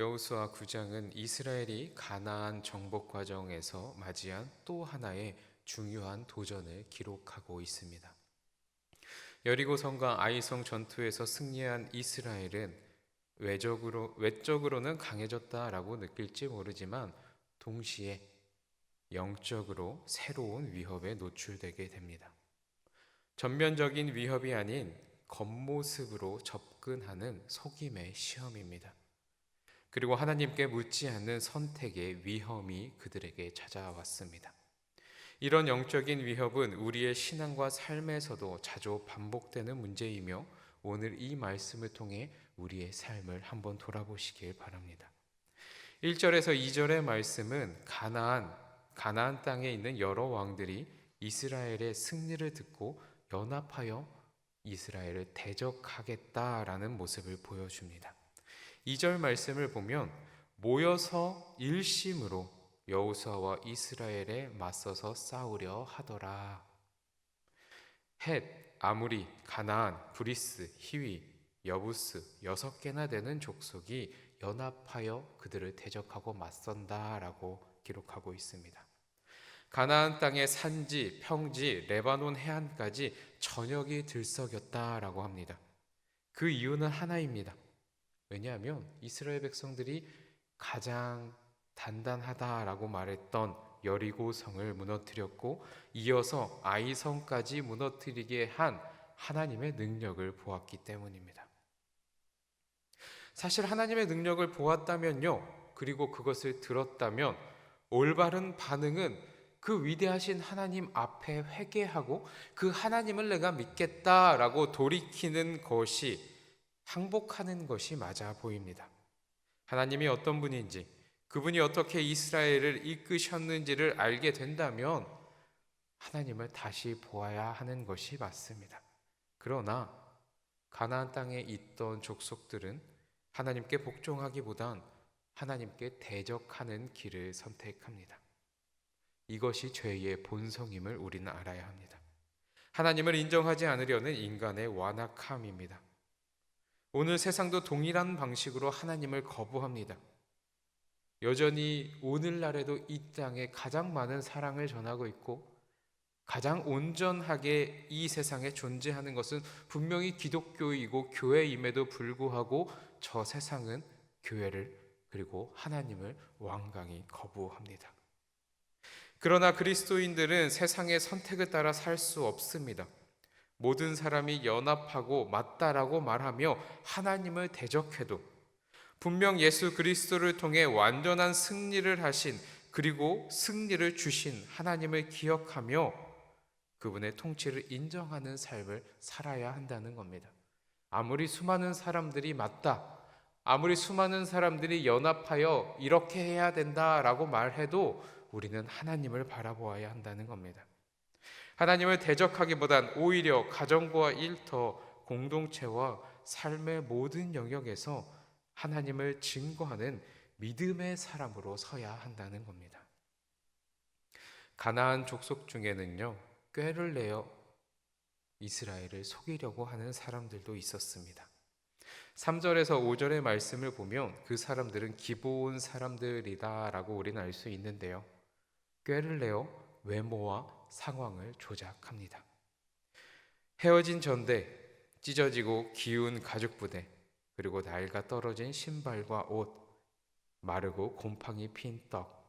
여호수아 9장은 이스라엘이 가나안 정복 과정에서 맞이한 또 하나의 중요한 도전을 기록하고 있습니다. 여리고성과 아이성 전투에서 승리한 이스라엘은 외적으로는 강해졌다라고 느낄지 모르지만 동시에 영적으로 새로운 위협에 노출되게 됩니다. 전면적인 위협이 아닌 겉모습으로 접근하는 속임의 시험입니다. 그리고 하나님께 묻지 않는 선택의 위험이 그들에게 찾아왔습니다. 이런 영적인 위협은 우리의 신앙과 삶에서도 자주 반복되는 문제이며 오늘 이 말씀을 통해 우리의 삶을 한번 돌아보시길 바랍니다. 1절에서 2절의 말씀은 가나안 땅에 있는 여러 왕들이 이스라엘의 승리를 듣고 연합하여 이스라엘을 대적하겠다라는 모습을 보여줍니다. 2절 말씀을 보면 모여서 일심으로 여호수아와 이스라엘에 맞서서 싸우려 하더라. 헷, 아무리, 가나안, 브리스, 히위, 여부스 6개나 되는 족속이 연합하여 그들을 대적하고 맞선다라고 기록하고 있습니다. 가나안 땅의 산지, 평지, 레바논 해안까지 전역이 들썩였다라고 합니다. 그 이유는 하나입니다. 왜냐하면 이스라엘 백성들이 가장 단단하다라고 말했던 여리고성을 무너뜨렸고 이어서 아이성까지 무너뜨리게 한 하나님의 능력을 보았기 때문입니다. 사실 하나님의 능력을 보았다면요, 그리고 그것을 들었다면 올바른 반응은 그 위대하신 하나님 앞에 회개하고 그 하나님을 내가 믿겠다라고 돌이키는 것이 항복하는 것이 맞아 보입니다. 하나님이 어떤 분인지, 그분이 어떻게 이스라엘을 이끄셨는지를 알게 된다면 하나님을 다시 보아야 하는 것이 맞습니다. 그러나 가나안 땅에 있던 족속들은 하나님께 복종하기보단 하나님께 대적하는 길을 선택합니다. 이것이 죄의 본성임을 우리는 알아야 합니다. 하나님을 인정하지 않으려는 인간의 완악함입니다. 오늘 세상도 동일한 방식으로 하나님을 거부합니다. 여전히 오늘날에도 이 땅에 가장 많은 사랑을 전하고 있고 가장 온전하게 이 세상에 존재하는 것은 분명히 기독교이고 교회임에도 불구하고 저 세상은 교회를 그리고 하나님을 완강히 거부합니다. 그러나 그리스도인들은 세상의 선택을 따라 살 수 없습니다. 모든 사람이 연합하고 맞다라고 말하며 하나님을 대적해도 분명 예수 그리스도를 통해 완전한 승리를 하신 그리고 승리를 주신 하나님을 기억하며 그분의 통치를 인정하는 삶을 살아야 한다는 겁니다. 아무리 수많은 사람들이 맞다, 아무리 수많은 사람들이 연합하여 이렇게 해야 된다라고 말해도 우리는 하나님을 바라보아야 한다는 겁니다. 하나님을 대적하기보단 오히려 가정과 일터, 공동체와 삶의 모든 영역에서 하나님을 증거하는 믿음의 사람으로 서야 한다는 겁니다. 가나안 족속 중에는요, 꾀를 내어 이스라엘을 속이려고 하는 사람들도 있었습니다. 3절에서 5절의 말씀을 보면 그 사람들은 기브온 사람들이다라고 우리는 알 수 있는데요. 꾀를 내어 외모와 상황을 조작합니다. 헤어진 전대, 찢어지고 기운 가죽 부대, 그리고 낡아 떨어진 신발과 옷, 마르고 곰팡이 핀 떡,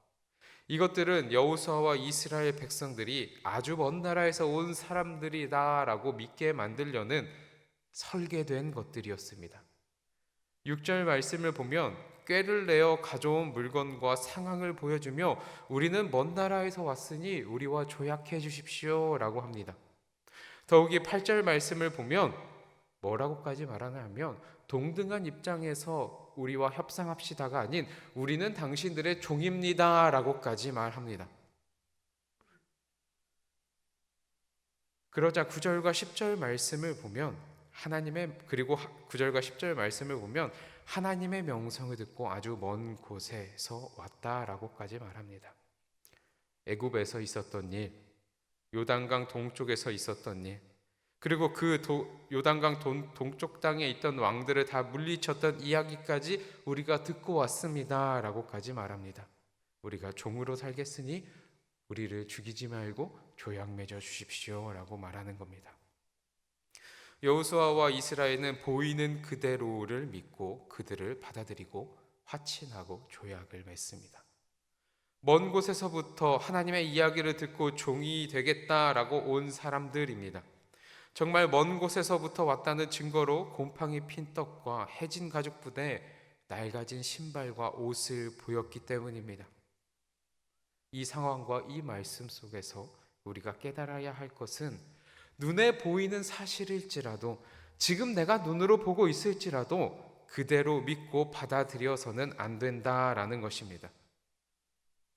이것들은 여호수아와 이스라엘 백성들이 아주 먼 나라에서 온 사람들이다라고 믿게 만들려는 설계된 것들이었습니다. 6절 말씀을 보면 꾀를 내어 가져온 물건과 상황을 보여주며 우리는 먼 나라에서 왔으니 우리와 조약해 주십시오 라고 합니다. 더욱이 8절 말씀을 보면 뭐라고까지 말하냐면 동등한 입장에서 우리와 협상합시다가 아닌 우리는 당신들의 종입니다 라고까지 말합니다. 그러자 9절과 10절 말씀을 보면 그리고 9절과 10절 말씀을 보면 하나님의 명성을 듣고 아주 먼 곳에서 왔다라고까지 말합니다. 애굽에서 있었던 일, 요단강 동쪽에서 있었던 일, 그리고 그 요단강 동쪽 땅에 있던 왕들을 다 물리쳤던 이야기까지 우리가 듣고 왔습니다 라고까지 말합니다. 우리가 종으로 살겠으니 우리를 죽이지 말고 조약 맺어 주십시오 라고 말하는 겁니다. 여호수아와 이스라엘은 보이는 그대로를 믿고 그들을 받아들이고 화친하고 조약을 맺습니다. 먼 곳에서부터 하나님의 이야기를 듣고 종이 되겠다라고 온 사람들입니다. 정말 먼 곳에서부터 왔다는 증거로 곰팡이 핀 떡과 해진 가죽 부대에 낡아진 신발과 옷을 보였기 때문입니다. 이 상황과 이 말씀 속에서 우리가 깨달아야 할 것은 눈에 보이는 사실일지라도 지금 내가 눈으로 보고 있을지라도 그대로 믿고 받아들여서는 안 된다라는 것입니다.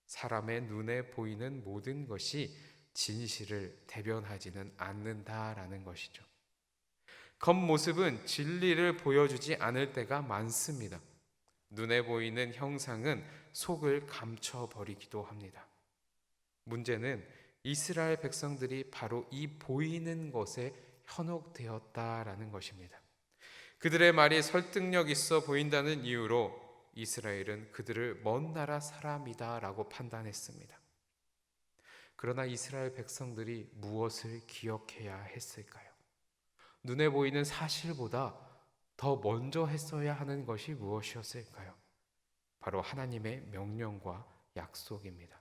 사람의 눈에 보이는 모든 것이 진실을 대변하지는 않는다라는 것이죠. 겉모습은 진리를 보여주지 않을 때가 많습니다. 눈에 보이는 형상은 속을 감춰버리기도 합니다. 문제는 이스라엘 백성들이 바로 이 보이는 것에 현혹되었다라는 것입니다. 그들의 말이 설득력 있어 보인다는 이유로 이스라엘은 그들을 먼 나라 사람이다라고 판단했습니다. 그러나 이스라엘 백성들이 무엇을 기억해야 했을까요? 눈에 보이는 사실보다 더 먼저 했어야 하는 것이 무엇이었을까요? 바로 하나님의 명령과 약속입니다.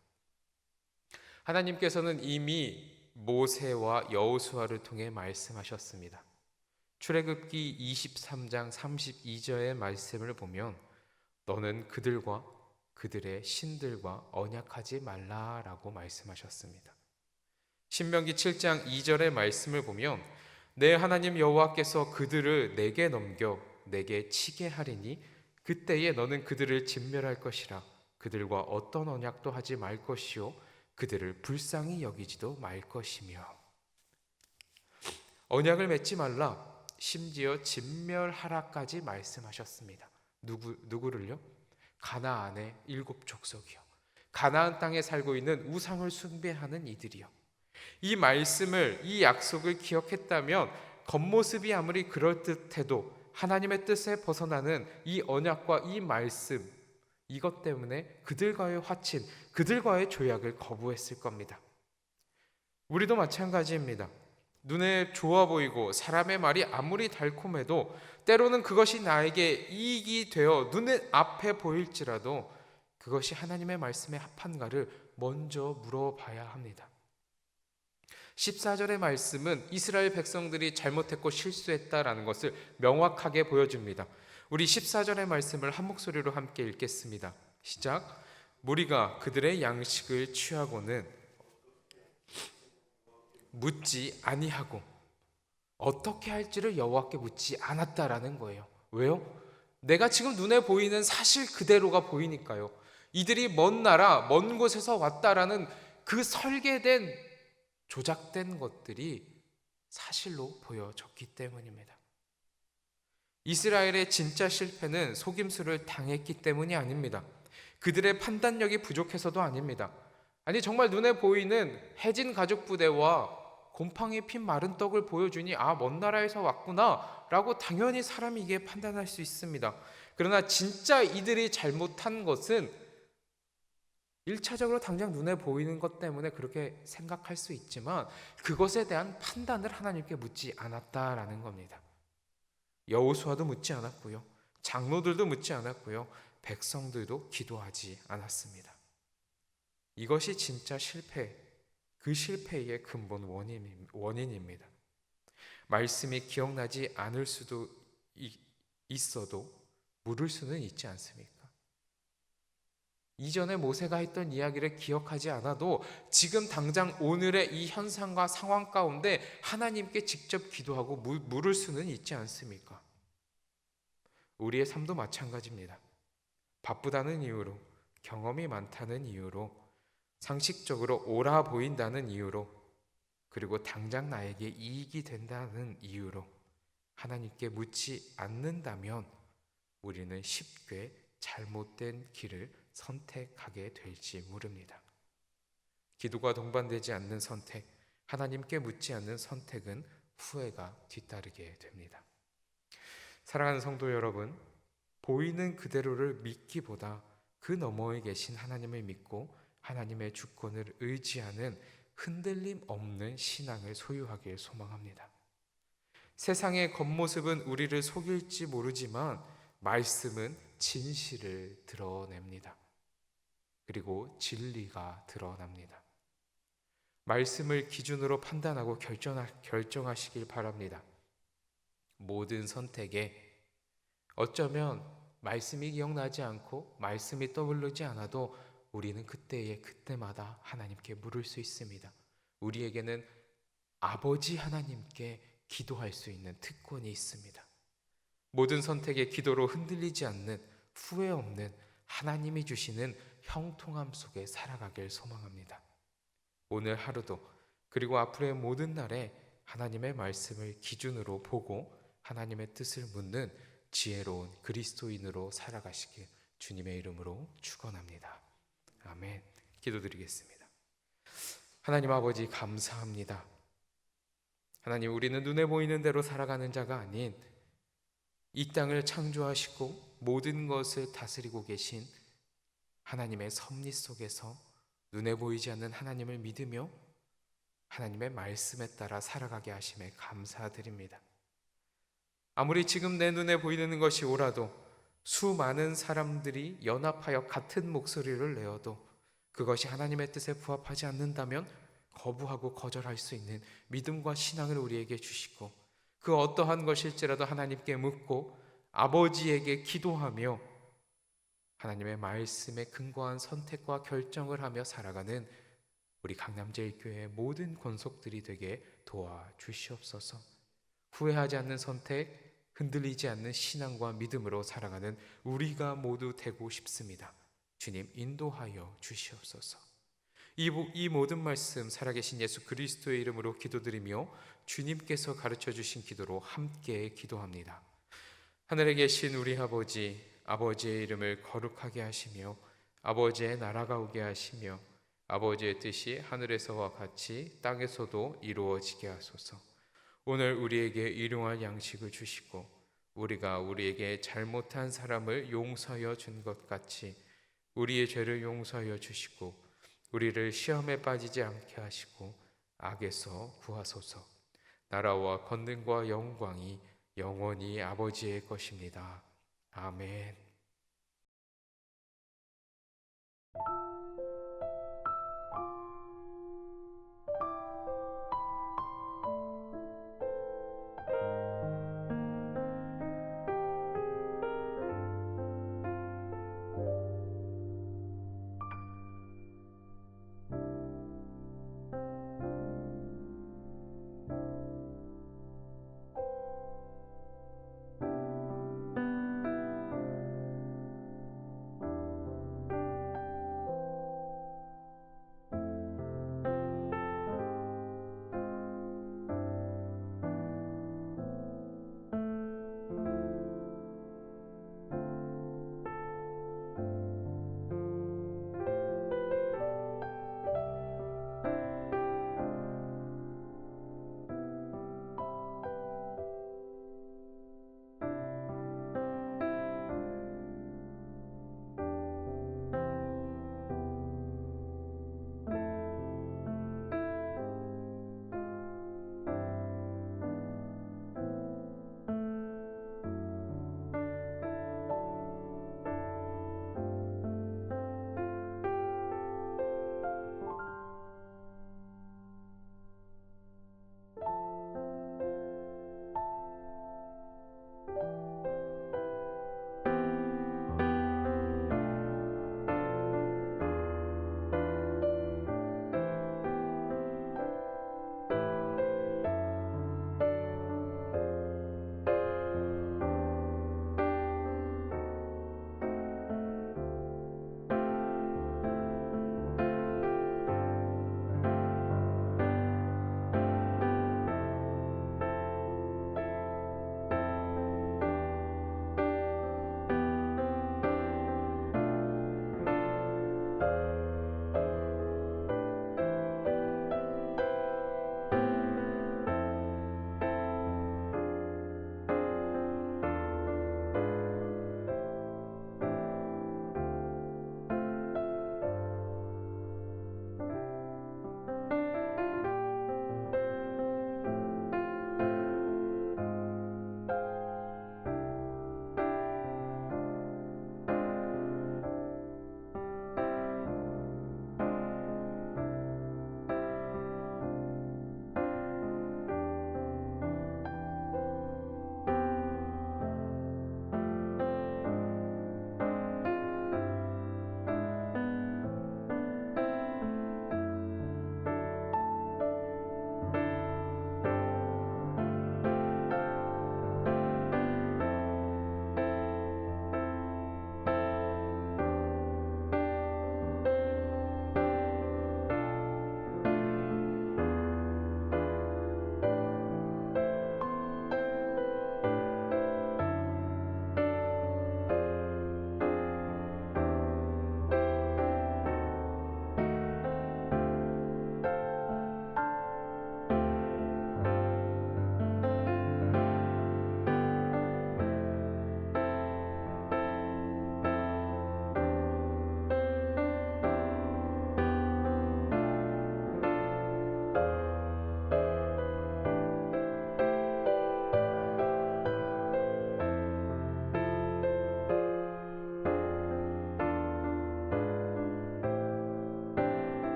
하나님께서는 이미 모세와 여호수아를 통해 말씀하셨습니다. 출애굽기 23장 32절의 말씀을 보면 너는 그들과 그들의 신들과 언약하지 말라라고 말씀하셨습니다. 신명기 7장 2절의 말씀을 보면 내 하나님 여호와께서 그들을 내게 넘겨 내게 치게 하리니 그때에 너는 그들을 진멸할 것이라 그들과 어떤 언약도 하지 말 것이요 그들을 불쌍히 여기지도 말 것이며 언약을 맺지 말라 심지어 진멸하라까지 말씀하셨습니다. 누구를요? 가나안의 7족속이요. 가나안 땅에 살고 있는 우상을 숭배하는 이들이요. 이 말씀을, 이 약속을 기억했다면 겉모습이 아무리 그럴듯해도 하나님의 뜻에 벗어나는 이 언약과 이 말씀, 이것 때문에 그들과의 화친, 그들과의 조약을 거부했을 겁니다. 우리도 마찬가지입니다. 눈에 좋아 보이고 사람의 말이 아무리 달콤해도 때로는 그것이 나에게 이익이 되어 눈에 앞에 보일지라도 그것이 하나님의 말씀에 합한가를 먼저 물어봐야 합니다. 14절의 말씀은 이스라엘 백성들이 잘못했고 실수했다라는 것을 명확하게 보여줍니다. 우리 14절의 말씀을 한 목소리로 함께 읽겠습니다. 시작. 무리가 그들의 양식을 취하고는 묻지 아니하고 어떻게 할지를 여호와께 묻지 않았다라는 거예요. 왜요? 내가 지금 눈에 보이는 사실 그대로가 보이니까요. 이들이 먼 나라, 먼 곳에서 왔다라는 그 설계된 조작된 것들이 사실로 보여졌기 때문입니다. 이스라엘의 진짜 실패는 속임수를 당했기 때문이 아닙니다. 그들의 판단력이 부족해서도 아닙니다. 아니 정말 눈에 보이는 해진 가죽 부대와 곰팡이 핀 마른 떡을 보여주니 먼 나라에서 왔구나 라고 당연히 사람이 이게 판단할 수 있습니다. 그러나 진짜 이들이 잘못한 것은 1차적으로 당장 눈에 보이는 것 때문에 그렇게 생각할 수 있지만 그것에 대한 판단을 하나님께 묻지 않았다라는 겁니다. 여호수아도 묻지 않았고요. 장로들도 묻지 않았고요. 백성들도 기도하지 않았습니다. 이것이 진짜 실패, 그 실패의 근본 원인입니다. 말씀이 기억나지 않을 수도 있어도 물을 수는 있지 않습니까? 이전에 모세가 했던 이야기를 기억하지 않아도 지금 당장 오늘의 이 현상과 상황 가운데 하나님께 직접 기도하고 물을 수는 있지 않습니까? 우리의 삶도 마찬가지입니다. 바쁘다는 이유로, 경험이 많다는 이유로, 상식적으로 옳아 보인다는 이유로, 그리고 당장 나에게 이익이 된다는 이유로 하나님께 묻지 않는다면 우리는 쉽게 잘못된 길을 선택하게 될지 모릅니다. 기도가 동반되지 않는 선택, 하나님께 묻지 않는 선택은 후회가 뒤따르게 됩니다. 사랑하는 성도 여러분, 보이는 그대로를 믿기보다 그 너머에 계신 하나님을 믿고 하나님의 주권을 의지하는 흔들림 없는 신앙을 소유하길 소망합니다. 세상의 겉모습은 우리를 속일지 모르지만 말씀은 진실을 드러냅니다. 그리고 진리가 드러납니다. 말씀을 기준으로 판단하고 결정하시길 바랍니다. 모든 선택에 어쩌면 말씀이 기억나지 않고 말씀이 떠오르지 않아도 우리는 그때마다 하나님께 물을 수 있습니다. 우리에게는 아버지 하나님께 기도할 수 있는 특권이 있습니다. 모든 선택의 기도로 흔들리지 않는 후회 없는 하나님이 주시는 형통함 속에 살아가길 소망합니다. 오늘 하루도 그리고 앞으로의 모든 날에 하나님의 말씀을 기준으로 보고 하나님의 뜻을 묻는 지혜로운 그리스도인으로 살아가시길 주님의 이름으로 축원합니다. 아멘. 기도드리겠습니다. 하나님 아버지 감사합니다. 하나님, 우리는 눈에 보이는 대로 살아가는 자가 아닌 이 땅을 창조하시고 모든 것을 다스리고 계신 하나님의 섭리 속에서 눈에 보이지 않는 하나님을 믿으며 하나님의 말씀에 따라 살아가게 하심에 감사드립니다. 아무리 지금 내 눈에 보이는 것이 오라도 수많은 사람들이 연합하여 같은 목소리를 내어도 그것이 하나님의 뜻에 부합하지 않는다면 거부하고 거절할 수 있는 믿음과 신앙을 우리에게 주시고 그 어떠한 것일지라도 하나님께 묻고 아버지에게 기도하며 하나님의 말씀에 근거한 선택과 결정을 하며 살아가는 우리 강남제일교회의 모든 권속들이 되게 도와주시옵소서. 후회하지 않는 선택, 흔들리지 않는 신앙과 믿음으로 살아가는 우리가 모두 되고 싶습니다. 주님 인도하여 주시옵소서. 이 모든 말씀 살아계신 예수 그리스도의 이름으로 기도드리며 주님께서 가르쳐 주신 기도로 함께 기도합니다. 하늘에 계신 우리 아버지, 아버지의 이름을 거룩하게 하시며 아버지의 나라가 오게 하시며 아버지의 뜻이 하늘에서와 같이 땅에서도 이루어지게 하소서. 오늘 우리에게 일용할 양식을 주시고 우리가 우리에게 잘못한 사람을 용서하여 준 것 같이 우리의 죄를 용서하여 주시고 우리를 시험에 빠지지 않게 하시고 악에서 구하소서. 나라와 권능과 영광이 영원히 아버지의 것입니다. 아멘.